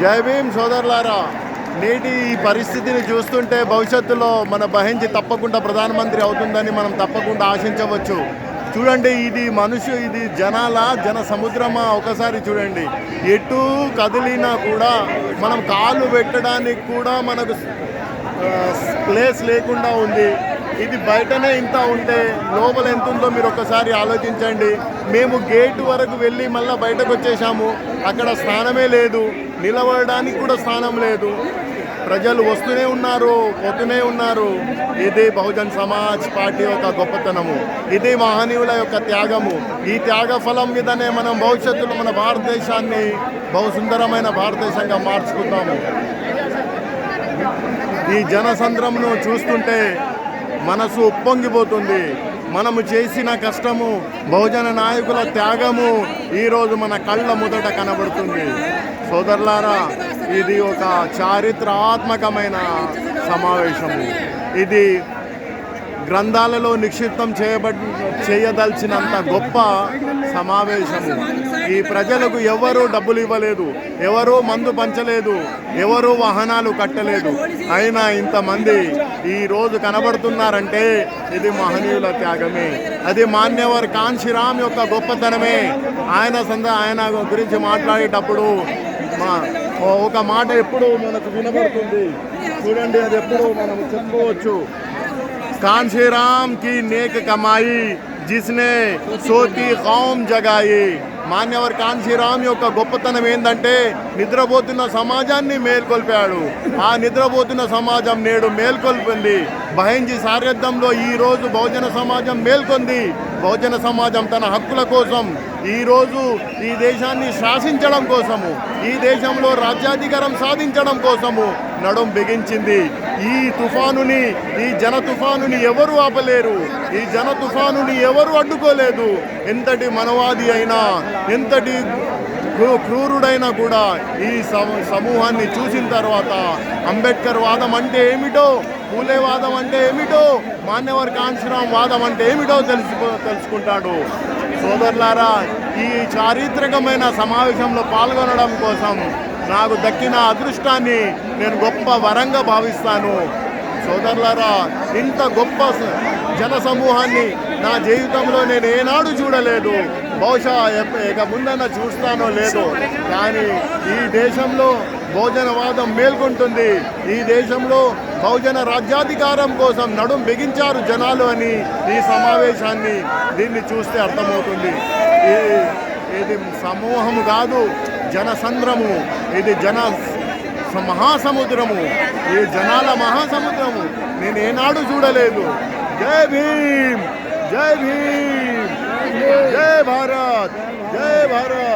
జై భీమ్ సోదరులారా, నేటి ఈ పరిస్థితిని చూస్తుంటే భవిష్యత్తులో మన బహించి తప్పకుండా ప్రధానమంత్రి అవుతుందని మనం తప్పకుండా ఆశించవచ్చు. చూడండి, ఇది ఇది జన సముద్రమా? ఒకసారి చూడండి, ఎటు కదిలినా కూడా మనం కాళ్ళు పెట్టడానికి కూడా మనకు ప్లేస్ లేకుండా ఉంది. ఇది బయటనే ఇంత ఉంటే లోపల ఎంత ఉందో మీరు ఒకసారి ఆలోచించండి. మేము గేటు వరకు వెళ్ళి మళ్ళీ బయటకు వచ్చేసాము. అక్కడ స్థానమే లేదు, నిలబడడానికి కూడా స్థానం లేదు. ప్రజలు వస్తూనే ఉన్నారు, పోతూనే ఉన్నారు. ఇది బహుజన్ సమాజ్ పార్టీ యొక్క గొప్పతనము, ఇది మహనీయుల యొక్క త్యాగము. ఈ త్యాగ ఫలం మీదనే మనం భవిష్యత్తులో మన భారతదేశాన్ని బహు సుందరమైన భారతదేశంగా మార్చుకుంటాము. ఈ జనసంద్రంను చూస్తుంటే మనసు ఉప్పొంగిపోతుంది. మనము చేసిన కష్టము, బహుజన నాయకుల త్యాగము ఈరోజు మన కళ్ళ మొదట కనబడుతుంది. సోదరులారా, ఇది ఒక చారిత్రాత్మకమైన సమావేశము. ఇది గ్రంథాలలో నిక్షిప్తం చేయదలిచినంత గొప్ప సమావేశము. ఈ ప్రజలకు ఎవరూ డబ్బులు ఇవ్వలేదు, ఎవరూ మందు పంచలేదు, ఎవరూ వాహనాలు కట్టలేదు. అయినా ఇంతమంది ఈరోజు కనబడుతున్నారంటే ఇది మహనీయుల త్యాగమే. అది మాన్యవర్ కాన్షీరామ్ యొక్క గొప్పతనమే. ఆయన గురించి మాట్లాడేటప్పుడు ఒక మాట ఎప్పుడు మనకు వినబడుతుంది. చూడండి, అది ఎప్పుడు మనం చెప్పుకోవచ్చు. కాన్షీరామ్ కి నేక్ కమాయి జిస్నే సోతి కౌమ్ జగాయి. మాన్యవర్ కాన్షీరామ్ యొక్క గొప్పతనం ఏంటంటే నిద్రపోతున్న సమాజాన్ని మేల్కొల్పాడు. ఆ నిద్రపోతున్న సమాజం నేడు మేల్కొల్పింది. బహింజీ సారథ్యంలో ఈరోజు బహుజన సమాజం మేల్కొంది. బహుజన సమాజం తన హక్కుల కోసం, ఈరోజు ఈ దేశాన్ని శాసించడం కోసము, ఈ దేశంలో రాజ్యాధికారం సాధించడం కోసము నడుం బిగించింది. ఈ తుఫానుని, ఈ జన తుఫానుని ఎవరు ఆపలేరు. ఈ జన తుఫానుని ఎవరు అడ్డుకోలేదు. ఎంతటి మనవాది అయినా, ఎంతటి క్రూరుడైనా కూడా ఈ సమూహాన్ని చూసిన తర్వాత అంబేద్కర్ వాదం అంటే ఏమిటో, పూలే వాదం అంటే ఏమిటో, మాన్యవర్ కాన్షీరామ్ వాదం అంటే ఏమిటో తెలుసుకుంటాడు. సోదరులారా, ఈ చారిత్రకమైన సమావేశంలో పాల్గొనడం కోసం నాకు దక్కిన అదృష్టాన్ని నేను గొప్ప వరంగా భావిస్తాను. సోదరులారా, ఇంత గొప్ప జన సమూహాన్ని నా జీవితంలో నేను ఏనాడు చూడలేదు. బహుశా ఇక ముందన్న చూస్తానో లేదో, కానీ ఈ దేశంలో బహుజనవాదం మేల్కొంటుంది. ఈ దేశంలో బహుజన రాజ్యాధికారం కోసం నడుం బిగించారు జనాలు అని ఈ సమావేశాన్ని దీన్ని చూస్తే అర్థమవుతుంది. ఇది సమూహము కాదు, జనసంద్రము. ఇది మహాసముద్రము, ఈ జనాల మహాసముద్రము. నేను ఏనాడు చూడలేదు. జై భీమ్, జై భీమ్, జై భారత్, జై భారత్.